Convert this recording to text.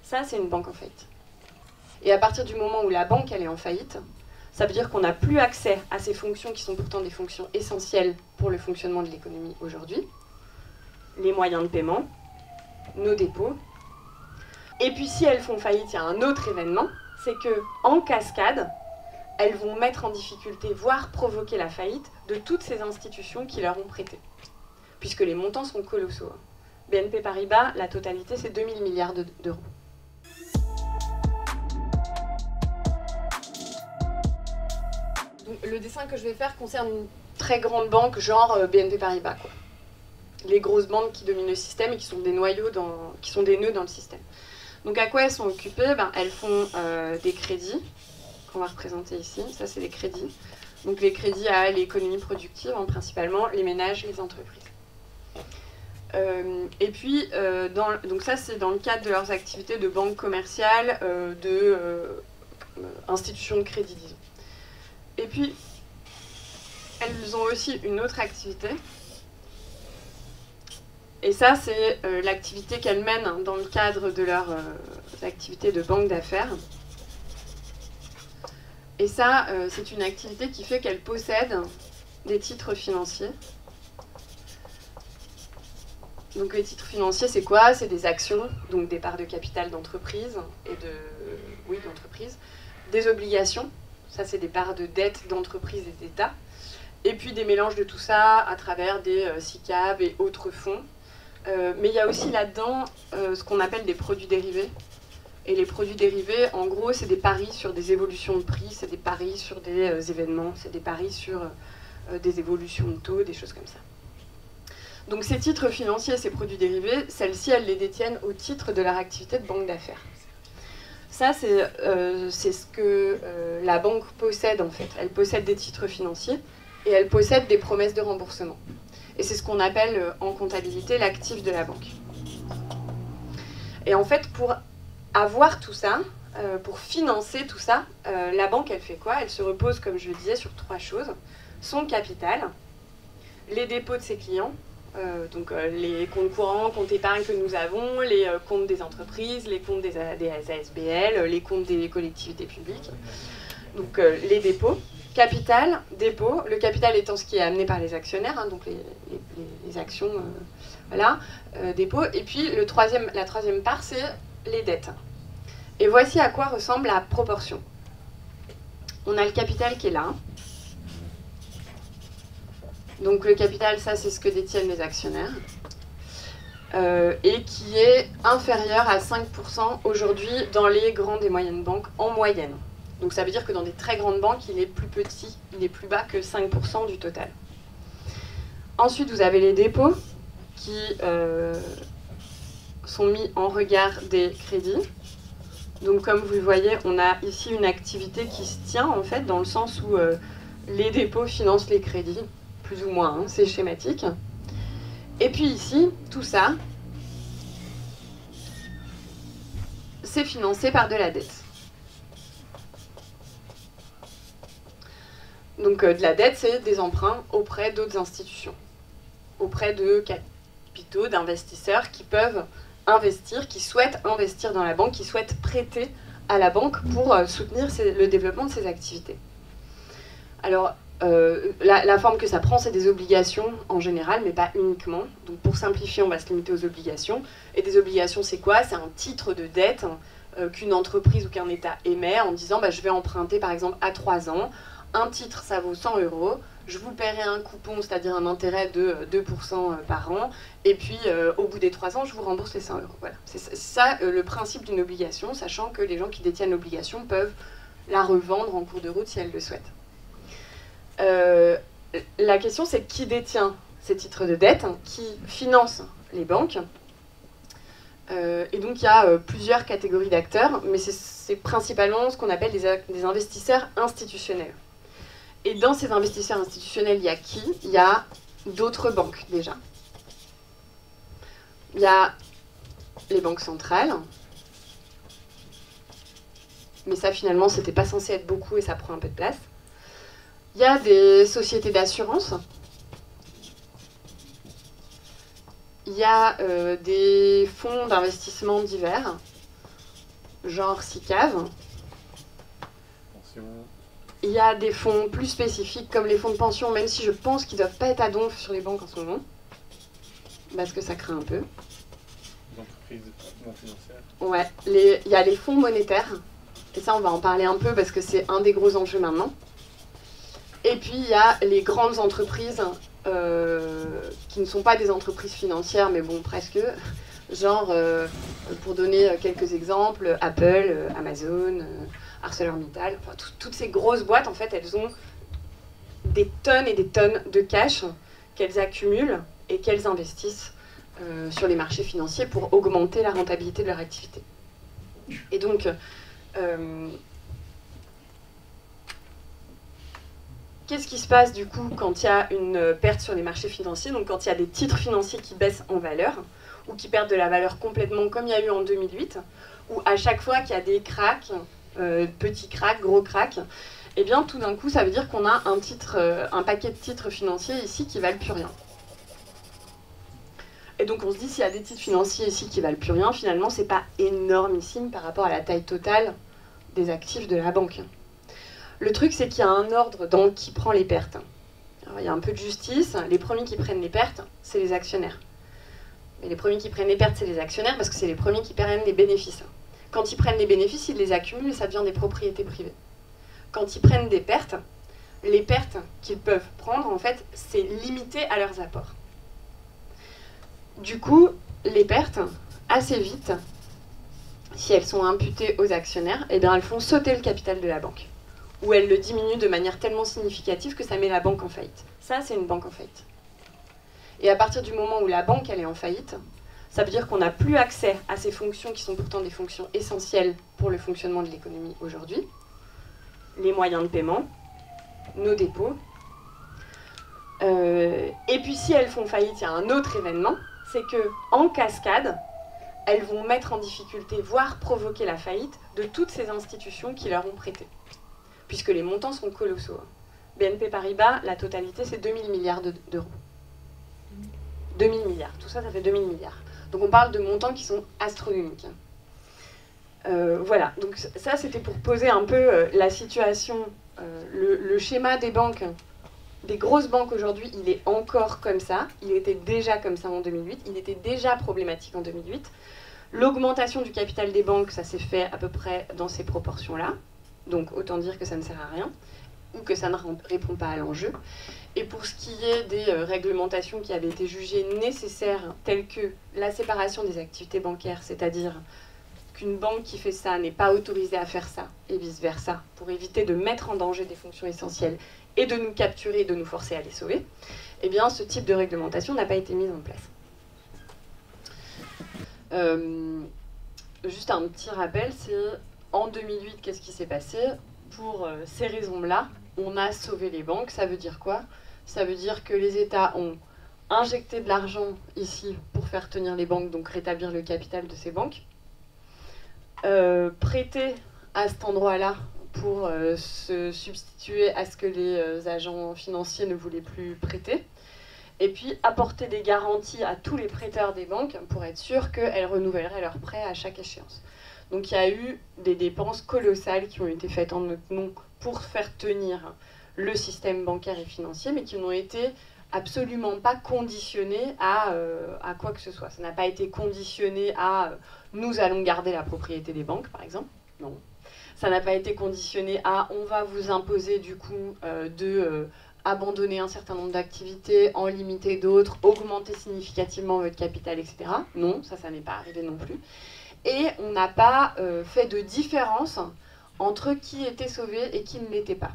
Ça, c'est une banque en faillite. Et à partir du moment où la banque elle est en faillite, ça veut dire qu'on n'a plus accès à ces fonctions qui sont pourtant des fonctions essentielles pour le fonctionnement de l'économie aujourd'hui. Les moyens de paiement, nos dépôts. Et puis si elles font faillite, il y a un autre événement, c'est qu'en cascade, elles vont mettre en difficulté, voire provoquer la faillite de toutes ces institutions qui leur ont prêté. Puisque les montants sont colossaux. BNP Paribas, la totalité, c'est 2000 milliards d'euros. Donc, le dessin que je vais faire concerne une très grande banque, genre BNP Paribas, quoi. Les grosses banques qui dominent le système et qui sont des noyaux, qui sont des nœuds dans le système. Donc à quoi elles sont occupées? Elles font des crédits, qu'on va représenter ici. Ça, c'est des crédits. Donc les crédits à l'économie productive, principalement les ménages, les entreprises. Et puis, donc ça, c'est dans le cadre de leurs activités de banque commerciale, institutions de crédit, disons. Et puis, elles ont aussi une autre activité. Et ça, c'est l'activité qu'elles mènent dans le cadre de leur activité de banque d'affaires. Et ça, c'est une activité qui fait qu'elles possèdent des titres financiers. Donc les titres financiers, c'est quoi? C'est des actions, donc des parts de capital d'entreprise et d'entreprise, des obligations, ça c'est des parts de dette d'entreprise et d'État, et puis des mélanges de tout ça à travers des SICAV et autres fonds. Mais il y a aussi là-dedans ce qu'on appelle des produits dérivés. Et les produits dérivés, en gros, c'est des paris sur des évolutions de prix, c'est des paris sur des événements, c'est des paris sur des évolutions de taux, des choses comme ça. Donc ces titres financiers, ces produits dérivés, celles-ci, elles les détiennent au titre de leur activité de banque d'affaires. Ça, c'est ce que la banque possède en fait. Elle possède des titres financiers et elle possède des promesses de remboursement. Et c'est ce qu'on appelle en comptabilité l'actif de la banque. Et en fait, pour avoir tout ça, pour financer tout ça, la banque, elle fait quoi? Elle se repose, comme je le disais, sur trois choses. Son capital, les dépôts de ses clients, donc les comptes courants, comptes épargne que nous avons, les comptes des entreprises, les comptes des ASBL, les comptes des collectivités publiques. Donc les dépôts, capital, dépôt, le capital étant ce qui est amené par les actionnaires, donc les actions, voilà, dépôt. Et puis la troisième part, c'est les dettes. Et voici à quoi ressemble la proportion. On a le capital qui est là. Donc le capital, ça c'est ce que détiennent les actionnaire, et qui est inférieur à 5% aujourd'hui dans les grandes et moyennes banques en moyenne. Donc ça veut dire que dans des très grandes banques, il est plus petit, il est plus bas que 5% du total. Ensuite, vous avez les dépôts qui sont mis en regard des crédits. Donc comme vous le voyez, on a ici une activité qui se tient en fait dans le sens où les dépôts financent les crédits, plus ou moins, c'est schématique. Et puis ici, tout ça, c'est financé par de la dette. Donc de la dette, c'est des emprunts auprès d'autres institutions, auprès de capitaux, d'investisseurs qui peuvent investir, qui souhaitent investir dans la banque, qui souhaitent prêter à la banque pour soutenir le développement de ses activités. Alors, la forme que ça prend, c'est des obligations en général, mais pas uniquement. Donc pour simplifier, on va se limiter aux obligations. Et des obligations, c'est quoi? C'est un titre de dette qu'une entreprise ou qu'un État émet en disant je vais emprunter par exemple à 3 ans. Un titre, ça vaut 100 €. Je vous paierai un coupon, c'est-à-dire un intérêt de 2% par an. Et puis au bout des 3 ans, je vous rembourse les 100 €. Voilà. C'est ça le principe d'une obligation, sachant que les gens qui détiennent l'obligation peuvent la revendre en cours de route si elles le souhaitent. La question, c'est qui détient ces titres de dette, qui finance les banques. Et donc il y a plusieurs catégories d'acteurs, mais c'est principalement ce qu'on appelle des investisseurs institutionnels. Et dans ces investisseurs institutionnels, il y a qui? Il y a d'autres banques déjà. Il y a les banques centrales, mais ça finalement c'était pas censé être beaucoup et ça prend un peu de place. Il y a des sociétés d'assurance. Il y a des fonds d'investissement divers. genre SICAV. Pension. Il y a des fonds plus spécifiques comme les fonds de pension, même si je pense qu'ils ne doivent pas être à donf sur les banques en ce moment, parce que ça craint un peu. Les entreprises non financières. Ouais, il y a les fonds monétaires, et ça on va en parler un peu parce que c'est un des gros enjeux maintenant. Et puis il y a les grandes entreprises qui ne sont pas des entreprises financières, mais bon, presque. Genre, pour donner quelques exemples, Apple, Amazon, ArcelorMittal, enfin, toutes ces grosses boîtes, en fait, elles ont des tonnes et des tonnes de cash qu'elles accumulent et qu'elles investissent sur les marchés financiers pour augmenter la rentabilité de leur activité. Et donc, qu'est-ce qui se passe du coup quand il y a une perte sur les marchés financiers? Donc quand il y a des titres financiers qui baissent en valeur ou qui perdent de la valeur complètement comme il y a eu en 2008, ou à chaque fois qu'il y a des cracks, petits cracks, gros cracks, et bien tout d'un coup ça veut dire qu'on a un paquet de titres financiers ici qui valent plus rien. Et donc on se dit s'il y a des titres financiers ici qui valent plus rien, finalement c'est pas énormissime par rapport à la taille totale des actifs de la banque. Le truc, c'est qu'il y a un ordre dans qui prend les pertes. Alors, il y a un peu de justice. Les premiers qui prennent les pertes, c'est les actionnaires. Mais les premiers qui prennent les pertes, c'est les actionnaires parce que c'est les premiers qui prennent les bénéfices. Quand ils prennent les bénéfices, ils les accumulent et ça devient des propriétés privées. Quand ils prennent des pertes, les pertes qu'ils peuvent prendre, en fait, c'est limité à leurs apports. Du coup, les pertes, assez vite, si elles sont imputées aux actionnaires, eh bien, elles font sauter le capital de la banque. Ou elle le diminue de manière tellement significative que ça met la banque en faillite. Ça, c'est une banque en faillite. Et à partir du moment où la banque elle est en faillite, ça veut dire qu'on n'a plus accès à ces fonctions qui sont pourtant des fonctions essentielles pour le fonctionnement de l'économie aujourd'hui. Les moyens de paiement, nos dépôts. Et puis si elles font faillite, il y a un autre événement, c'est qu'en cascade, elles vont mettre en difficulté, voire provoquer la faillite de toutes ces institutions qui leur ont prêté. Puisque les montants sont colossaux. BNP Paribas, la totalité, c'est 2000 milliards d'euros. 2000 milliards, tout ça, ça fait 2000 milliards. Donc on parle de montants qui sont astronomiques. Voilà, donc ça c'était pour poser un peu la situation, le schéma des banques, des grosses banques aujourd'hui, il est encore comme ça. Il était déjà comme ça en 2008, il était déjà problématique en 2008. L'augmentation du capital des banques, ça s'est fait à peu près dans ces proportions-là. Donc autant dire que ça ne sert à rien, ou que ça ne répond pas à l'enjeu. Et pour ce qui est des réglementations qui avaient été jugées nécessaires, telles que la séparation des activités bancaires, c'est-à-dire qu'une banque qui fait ça n'est pas autorisée à faire ça, et vice-versa, pour éviter de mettre en danger des fonctions essentielles et de nous capturer et de nous forcer à les sauver, eh bien ce type de réglementation n'a pas été mise en place. Juste un petit rappel, c'est en 2008, qu'est-ce qui s'est passé? Pour ces raisons-là, on a sauvé les banques. Ça veut dire quoi? Ça veut dire que les États ont injecté de l'argent ici pour faire tenir les banques, donc rétablir le capital de ces banques. Prêté à cet endroit-là pour se substituer à ce que les agents financiers ne voulaient plus prêter. Et puis apporter des garanties à tous les prêteurs des banques pour être sûr qu'elles renouvelleraient leurs prêts à chaque échéance. Donc il y a eu des dépenses colossales qui ont été faites en notre nom pour faire tenir le système bancaire et financier, mais qui n'ont été absolument pas conditionnées à quoi que ce soit. Ça n'a pas été conditionné à nous allons garder la propriété des banques, par exemple. Non. Ça n'a pas été conditionné à on va vous imposer du coup abandonner un certain nombre d'activités, en limiter d'autres, augmenter significativement votre capital, etc. Non, ça n'est pas arrivé non plus. Et on n'a pas fait de différence entre qui était sauvé et qui ne l'était pas.